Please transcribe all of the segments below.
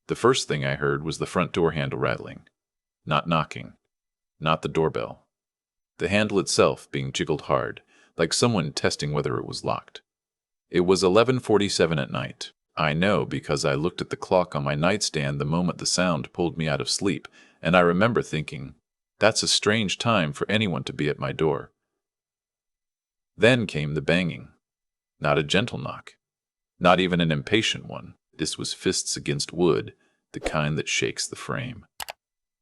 The first thing I heard was the front door handle rattling. Not knocking. Not the doorbell. The handle itself being jiggled hard, like someone testing whether it was locked. It was 11:47 at night. I know because I looked at the clock on my nightstand the moment the sound pulled me out of sleep, and I remember thinking, that's a strange time for anyone to be at my door. Then came the banging. Not a gentle knock. Not even an impatient one. This was fists against wood, the kind that shakes the frame.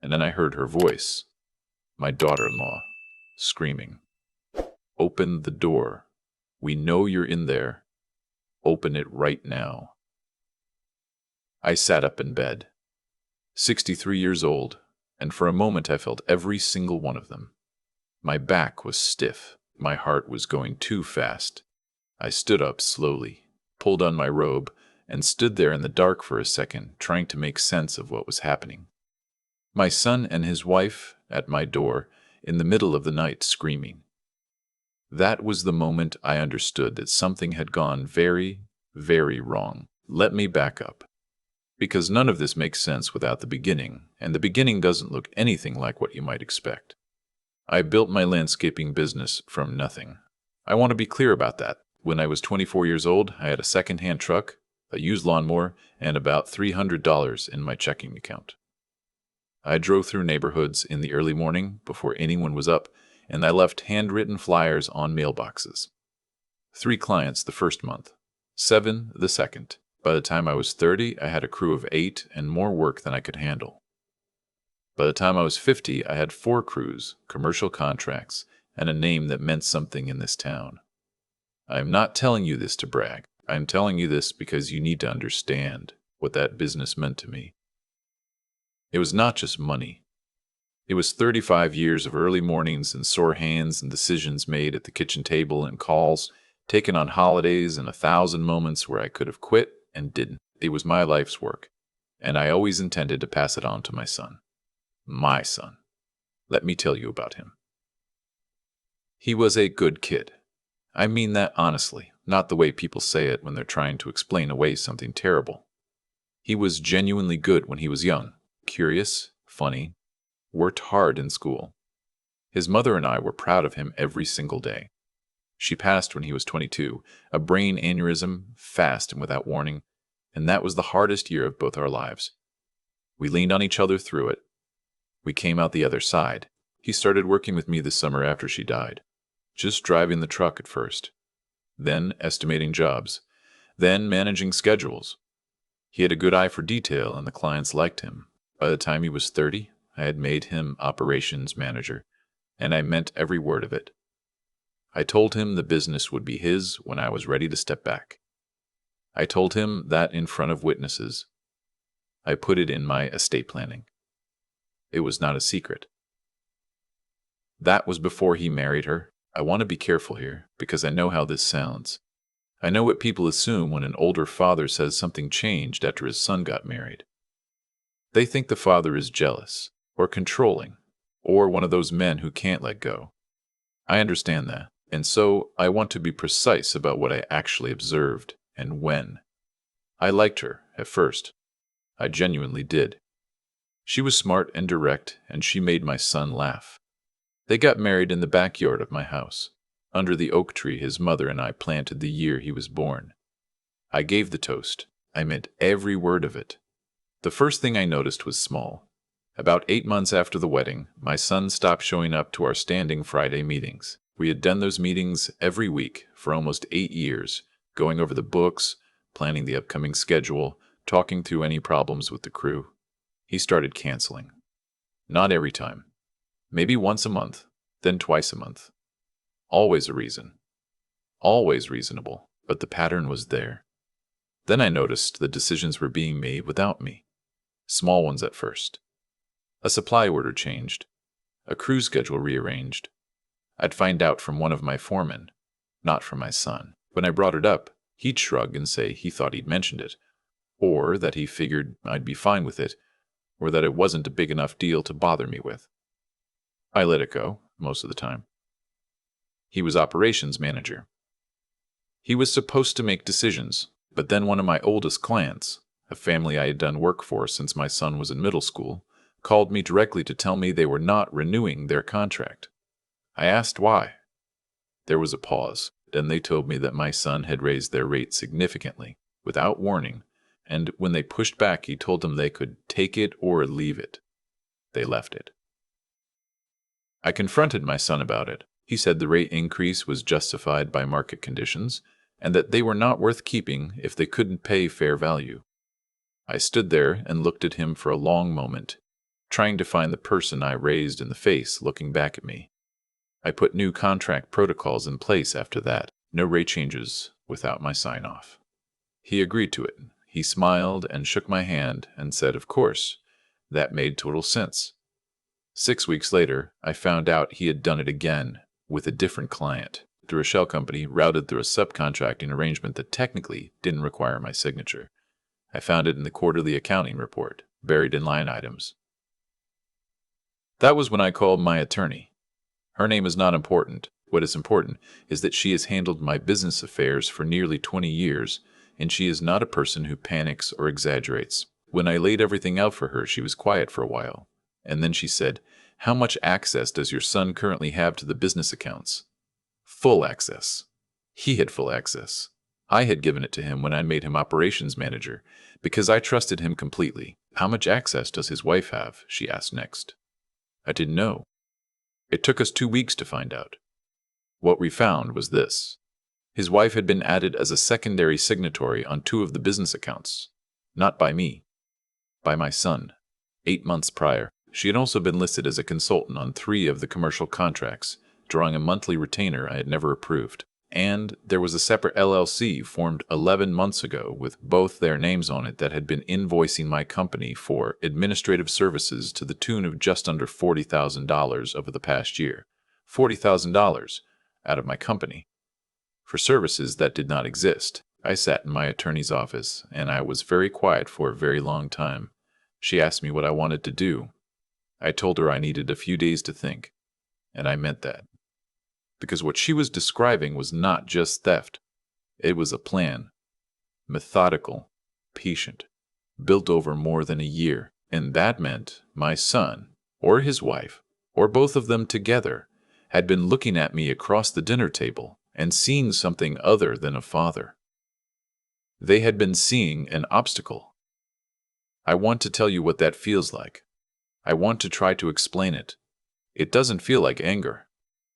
And then I heard her voice, my daughter-in-law, screaming, "Open the door. We know you're in there. Open it right now." I sat up in bed. 63 years old, and for a moment I felt every single one of them. My back was stiff. My heart was going too fast. I stood up slowly, pulled on my robe, and stood there in the dark for a second, trying to make sense of what was happening. My son and his wife at my door, in the middle of the night, screaming. That was the moment I understood that something had gone very, very wrong. Let me back up. Because none of this makes sense without the beginning, and the beginning doesn't look anything like what you might expect. I built my landscaping business from nothing. I want to be clear about that. When I was 24 years old, I had a second-hand truck, a used lawnmower, and about $300 in my checking account. I drove through neighborhoods in the early morning before anyone was up, and I left handwritten flyers on mailboxes. 3 clients the first month, 7 the second. By the time I was 30, I had a crew of 8 and more work than I could handle. By the time I was 50, I had 4 crews, commercial contracts, and a name that meant something in this town. I am not telling you this to brag. I am telling you this because you need to understand what that business meant to me. It was not just money. It was 35 years of early mornings and sore hands and decisions made at the kitchen table and calls taken on holidays and 1,000 moments where I could have quit and didn't. It was my life's work, and I always intended to pass it on to my son. My son. Let me tell you about him. He was a good kid. I mean that honestly, not the way people say it when they're trying to explain away something terrible. He was genuinely good when he was young, curious, funny, worked hard in school. His mother and I were proud of him every single day. She passed when he was 22, a brain aneurysm, fast and without warning, and that was the hardest year of both our lives. We leaned on each other through it. We came out the other side. He started working with me the summer after she died, just driving the truck at first, then estimating jobs, then managing schedules. He had a good eye for detail, and the clients liked him. By the time he was 30, I had made him operations manager, and I meant every word of it. I told him the business would be his when I was ready to step back. I told him that in front of witnesses. I put it in my estate planning. It was not a secret. That was before he married her. I want to be careful here, because I know how this sounds. I know what people assume when an older father says something changed after his son got married. They think the father is jealous, or controlling, or one of those men who can't let go. I understand that, and so I want to be precise about what I actually observed and when. I liked her, at first. I genuinely did. She was smart and direct, and she made my son laugh. They got married in the backyard of my house, under the oak tree his mother and I planted the year he was born. I gave the toast. I meant every word of it. The first thing I noticed was small. About 8 months after the wedding, my son stopped showing up to our standing Friday meetings. We had done those meetings every week for almost 8 years, going over the books, planning the upcoming schedule, talking through any problems with the crew. He started canceling. Not every time. Maybe once a month, then twice a month. Always a reason. Always reasonable, but the pattern was there. Then I noticed the decisions were being made without me. Small ones at first. A supply order changed. A crew schedule rearranged. I'd find out from one of my foremen, not from my son. When I brought it up, he'd shrug and say he thought he'd mentioned it, or that he figured I'd be fine with it, or that it wasn't a big enough deal to bother me with. I let it go, most of the time. He was operations manager. He was supposed to make decisions, but then one of my oldest clients, A family I had done work for since my son was in middle school called me directly to tell me they were not renewing their contract. I asked why. There was a pause. Then they told me that my son had raised their rate significantly, without warning, and when they pushed back, he told them they could take it or leave it. They left it. I confronted my son about it. He said the rate increase was justified by market conditions, and that they were not worth keeping if they couldn't pay fair value. I stood there and looked at him for a long moment, trying to find the person I raised in the face looking back at me. I put new contract protocols in place after that, no rate changes without my sign-off. He agreed to it. He smiled and shook my hand and said, of course, that made total sense. 6 weeks later, I found out he had done it again with a different client, through a shell company routed through a subcontracting arrangement that technically didn't require my signature. I found it in the quarterly accounting report, buried in line items. That was when I called my attorney. Her name is not important. What is important is that she has handled my business affairs for nearly 20 years, and she is not a person who panics or exaggerates. When I laid everything out for her, she was quiet for a while, and then she said, "How much access does your son currently have to the business accounts?" Full access. He had full access. I had given it to him when I made him operations manager, because I trusted him completely. How much access does his wife have? She asked next. I didn't know. It took us 2 weeks to find out. What we found was this. His wife had been added as a secondary signatory on 2 of the business accounts. Not by me. By my son. 8 months prior. She had also been listed as a consultant on 3 of the commercial contracts, drawing a monthly retainer I had never approved. And there was a separate LLC formed 11 months ago with both their names on it that had been invoicing my company for administrative services to the tune of just under $40,000 over the past year. $40,000 out of my company. For services that did not exist. I sat in my attorney's office, and I was very quiet for a very long time. She asked me what I wanted to do. I told her I needed a few days to think, and I meant that. Because what she was describing was not just theft. It was a plan. Methodical, patient, built over more than a year. And that meant my son, or his wife, or both of them together, had been looking at me across the dinner table and seeing something other than a father. They had been seeing an obstacle. I want to tell you what that feels like. I want to try to explain it. It doesn't feel like anger.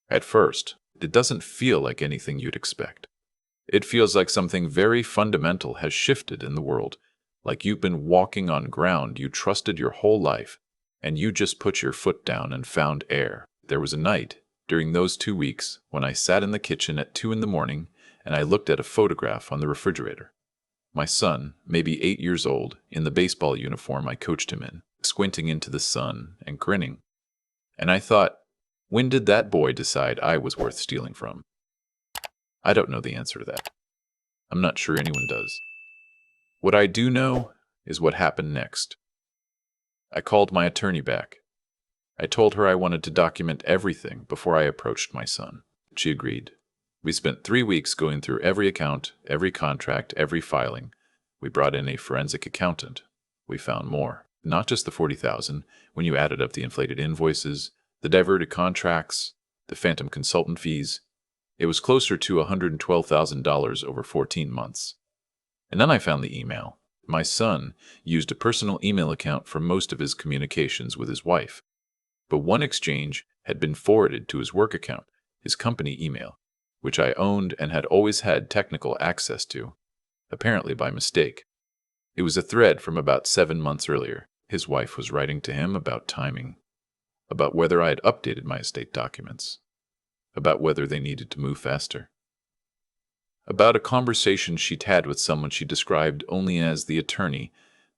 At first, it doesn't feel like anything you'd expect. It feels like something very fundamental has shifted in the world, like you've been walking on ground you trusted your whole life, and you just put your foot down and found air. There was a night, during those 2 weeks, when I sat in the kitchen at 2 in the morning and I looked at a photograph on the refrigerator. My son, maybe 8 years old, in the baseball uniform I coached him in, squinting into the sun and grinning. And I thought, when did that boy decide I was worth stealing from? I don't know the answer to that. I'm not sure anyone does. What I do know is what happened next. I called my attorney back. I told her I wanted to document everything before I approached my son. She agreed. We spent 3 weeks going through every account, every contract, every filing. We brought in a forensic accountant. We found more. Not just the $40,000, when you added up the inflated invoices, the diverted contracts, the phantom consultant fees. It was closer to $112,000 over 14 months. And then I found the email. My son used a personal email account for most of his communications with his wife. But one exchange had been forwarded to his work account, his company email, which I owned and had always had technical access to, apparently by mistake. It was a thread from about 7 months earlier. His wife was writing to him about timing, about whether I had updated my estate documents, about whether they needed to move faster, about a conversation she'd had with someone she described only as the attorney,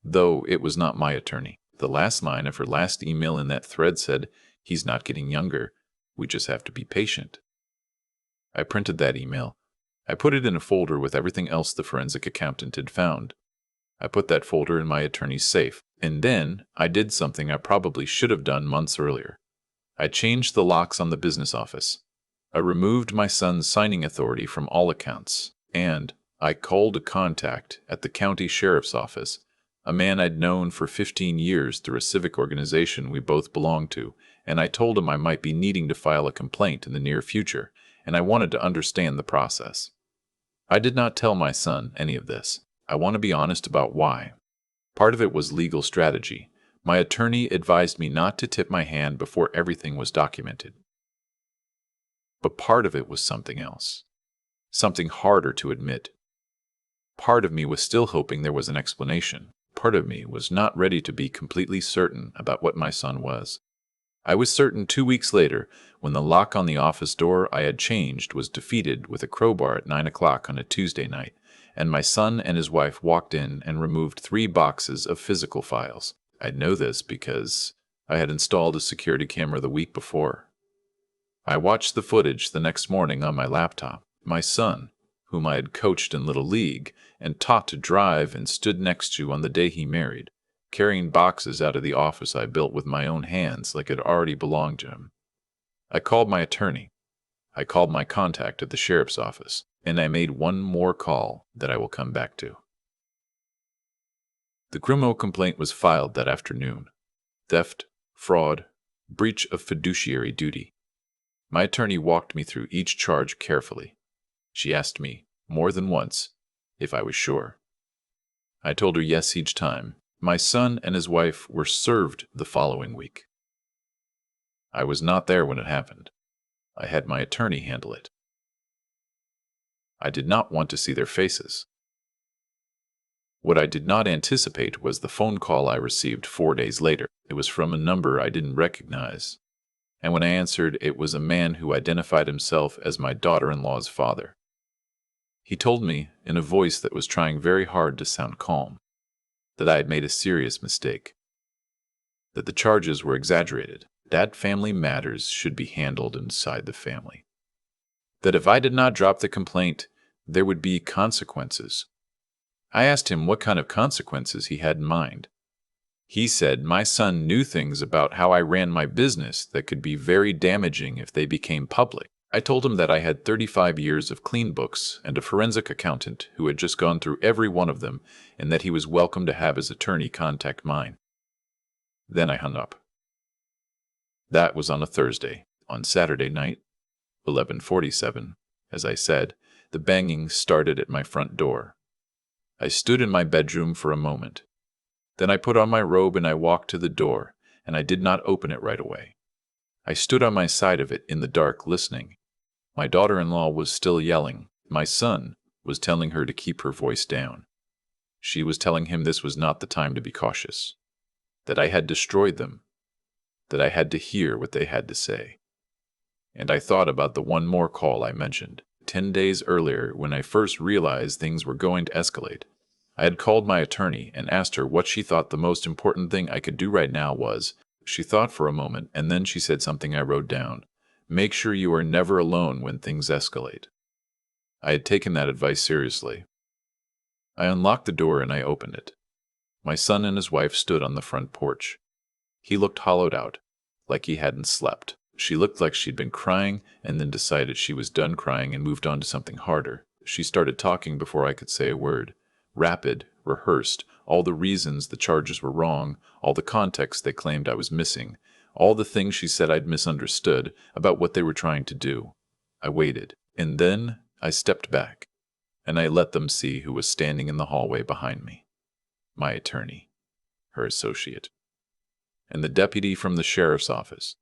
though it was not my attorney. The last line of her last email in that thread said, "He's not getting younger. We just have to be patient." I printed that email. I put it in a folder with everything else the forensic accountant had found. I put that folder in my attorney's safe. And then I did something I probably should have done months earlier. I changed the locks on the business office. I removed my son's signing authority from all accounts, and I called a contact at the county sheriff's office a man I'd known for 15 years through a civic organization we both belonged to, and I told him I might be needing to file a complaint in the near future, and I wanted to understand the process. I did not tell my son any of this. I want to be honest about why. Part of it was legal strategy. My attorney advised me not to tip my hand before everything was documented. But part of it was something else. Something harder to admit. Part of me was still hoping there was an explanation. Part of me was not ready to be completely certain about what my son was. I was certain 2 weeks later, when the lock on the office door I had changed was defeated with a crowbar at 9 o'clock on a Tuesday night, and my son and his wife walked in and removed 3 boxes of physical files. I'd know this because I had installed a security camera the week before. I watched the footage the next morning on my laptop. My son, whom I had coached in Little League and taught to drive and stood next to on the day he married, carrying boxes out of the office I built with my own hands like it already belonged to him. I called my attorney. I called my contact at the sheriff's office, and I made one more call that I will come back to. The criminal complaint was filed that afternoon. Theft, fraud, breach of fiduciary duty. My attorney walked me through each charge carefully. She asked me, more than once, if I was sure. I told her yes each time. My son and his wife were served the following week. I was not there when it happened. I had my attorney handle it. I did not want to see their faces. What I did not anticipate was the phone call I received 4 days later. It was from a number I didn't recognize. And when I answered, it was a man who identified himself as my daughter-in-law's father. He told me, in a voice that was trying very hard to sound calm, that I had made a serious mistake, that the charges were exaggerated, that family matters should be handled inside the family, that if I did not drop the complaint, there would be consequences. I asked him what kind of consequences he had in mind. He said my son knew things about how I ran my business that could be very damaging if they became public. I told him that I had 35 years of clean books and a forensic accountant who had just gone through every one of them, and that he was welcome to have his attorney contact mine. Then I hung up. That was on a Thursday. On Saturday night, 11:47, as I said, the banging started at my front door. I stood in my bedroom for a moment. Then I put on my robe and I walked to the door, and I did not open it right away. I stood on my side of it in the dark listening. My daughter-in-law was still yelling. My son was telling her to keep her voice down. She was telling him this was not the time to be cautious, that I had destroyed them, that I had to hear what they had to say. And I thought about the one more call I mentioned. 10 days earlier, when I first realized things were going to escalate, I had called my attorney and asked her what she thought the most important thing I could do right now was. She thought for a moment, and then she said something I wrote down. Make sure you are never alone when things escalate. I had taken that advice seriously. I unlocked the door and I opened it. My son and his wife stood on the front porch. He looked hollowed out, like he hadn't slept. She looked like she'd been crying and then decided she was done crying and moved on to something harder. She started talking before I could say a word. Rapid, rehearsed, all the reasons the charges were wrong, all the context they claimed I was missing, all the things she said I'd misunderstood about what they were trying to do. I waited, and then I stepped back, and I let them see who was standing in the hallway behind me. My attorney, her associate, and the deputy from the sheriff's office,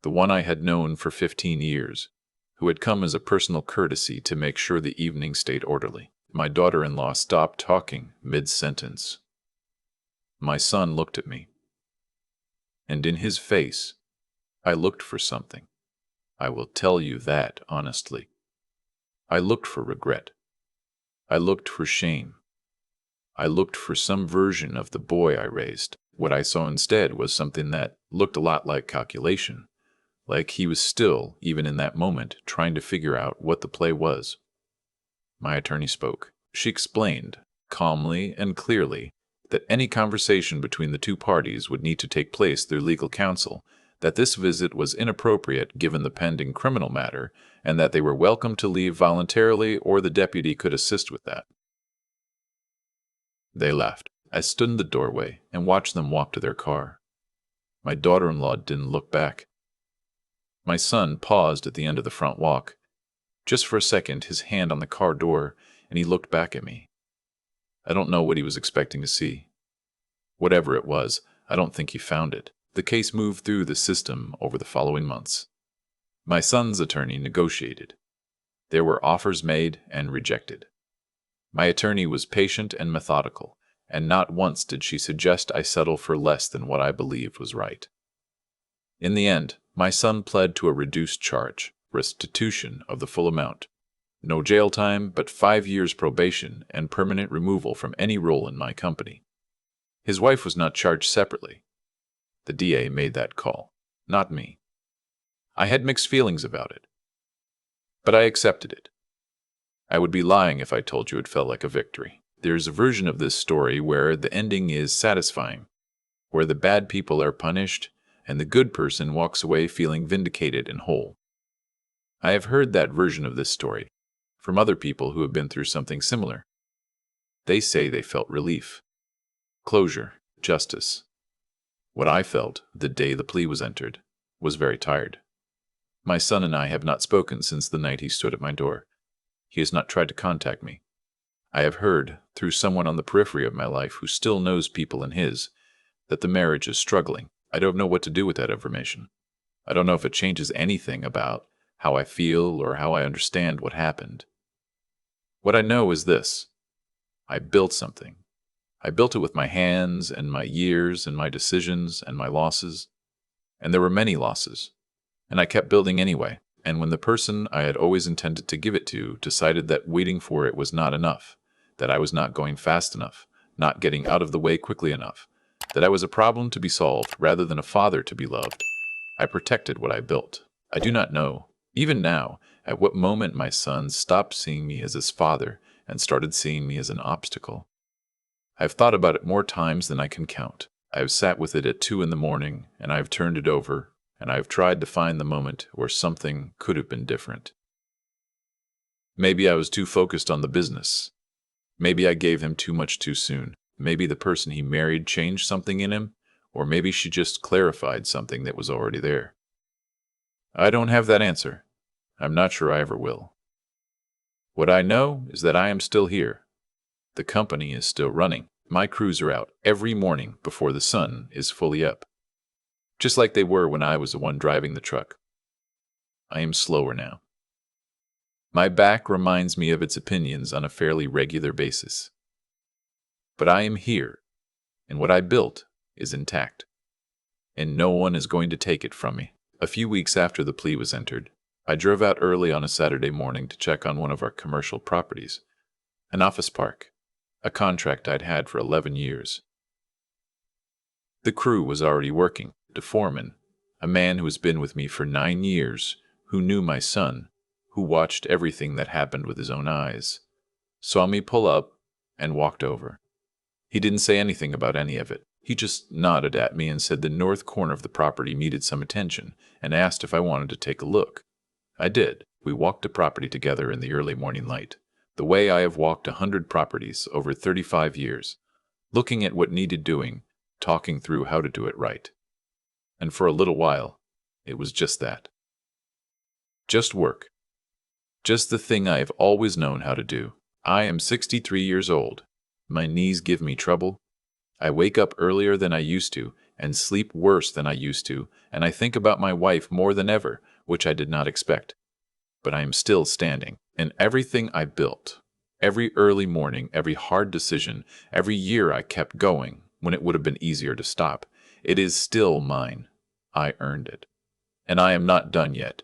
the one I had known for 15 years, who had come as a personal courtesy to make sure the evening stayed orderly. My daughter-in-law stopped talking mid-sentence. My son looked at me, and in his face, I looked for something. I will tell you that honestly. I looked for regret. I looked for shame. I looked for some version of the boy I raised. What I saw instead was something that looked a lot like calculation, like he was still, even in that moment, trying to figure out what the play was. My attorney spoke. She explained, calmly and clearly, that any conversation between the two parties would need to take place through legal counsel, that this visit was inappropriate given the pending criminal matter, and that they were welcome to leave voluntarily or the deputy could assist with that. They left. I stood in the doorway and watched them walk to their car. My daughter-in-law didn't look back. My son paused at the end of the front walk. Just for a second, his hand on the car door, and he looked back at me. I don't know what he was expecting to see. Whatever it was, I don't think he found it. The case moved through the system over the following months. My son's attorney negotiated. There were offers made and rejected. My attorney was patient and methodical, and not once did she suggest I settle for less than what I believed was right. In the end, my son pled to a reduced charge, restitution of the full amount. No jail time, but 5 years probation and permanent removal from any role in my company. His wife was not charged separately. The DA made that call, not me. I had mixed feelings about it, but I accepted it. I would be lying if I told you it felt like a victory. There's a version of this story where the ending is satisfying, where the bad people are punished and the good person walks away feeling vindicated and whole. I have heard that version of this story from other people who have been through something similar. They say they felt relief, closure, justice. What I felt the day the plea was entered was very tired. My son and I have not spoken since the night he stood at my door. He has not tried to contact me. I have heard, through someone on the periphery of my life who still knows people in his, that the marriage is struggling. I don't know what to do with that information. I don't know if it changes anything about how I feel or how I understand what happened. What I know is this. I built something. I built it with my hands and my years and my decisions and my losses. And there were many losses. And I kept building anyway. And when the person I had always intended to give it to decided that waiting for it was not enough, that I was not going fast enough, not getting out of the way quickly enough, that I was a problem to be solved rather than a father to be loved, I protected what I built. I do not know, even now, at what moment my son stopped seeing me as his father and started seeing me as an obstacle. I have thought about it more times than I can count. I have sat with it at 2 a.m, and I have turned it over, and I have tried to find the moment where something could have been different. Maybe I was too focused on the business. Maybe I gave him too much too soon. Maybe the person he married changed something in him, or maybe she just clarified something that was already there. I don't have that answer. I'm not sure I ever will. What I know is that I am still here. The company is still running. My crews are out every morning before the sun is fully up. Just like they were when I was the one driving the truck. I am slower now. My back reminds me of its opinions on a fairly regular basis. But I am here, and what I built is intact. And no one is going to take it from me. A few weeks after the plea was entered, I drove out early on a Saturday morning to check on one of our commercial properties, an office park, a contract I'd had for 11 years. The crew was already working. The foreman, a man who has been with me for 9 years, who knew my son, who watched everything that happened with his own eyes, saw me pull up and walked over. He didn't say anything about any of it. He just nodded at me and said the north corner of the property needed some attention and asked if I wanted to take a look. I did. We walked the property together in the early morning light, the way I have walked 100 properties over 35 years, looking at what needed doing, talking through how to do it right. And for a little while, it was just that. Just work. Just the thing I have always known how to do. I am 63 years old. My knees give me trouble. I wake up earlier than I used to and sleep worse than I used to, and I think about my wife more than ever, which I did not expect. But I am still standing, and everything I built, every early morning, every hard decision, every year I kept going when it would have been easier to stop, it is still mine. I earned it. And I am not done yet.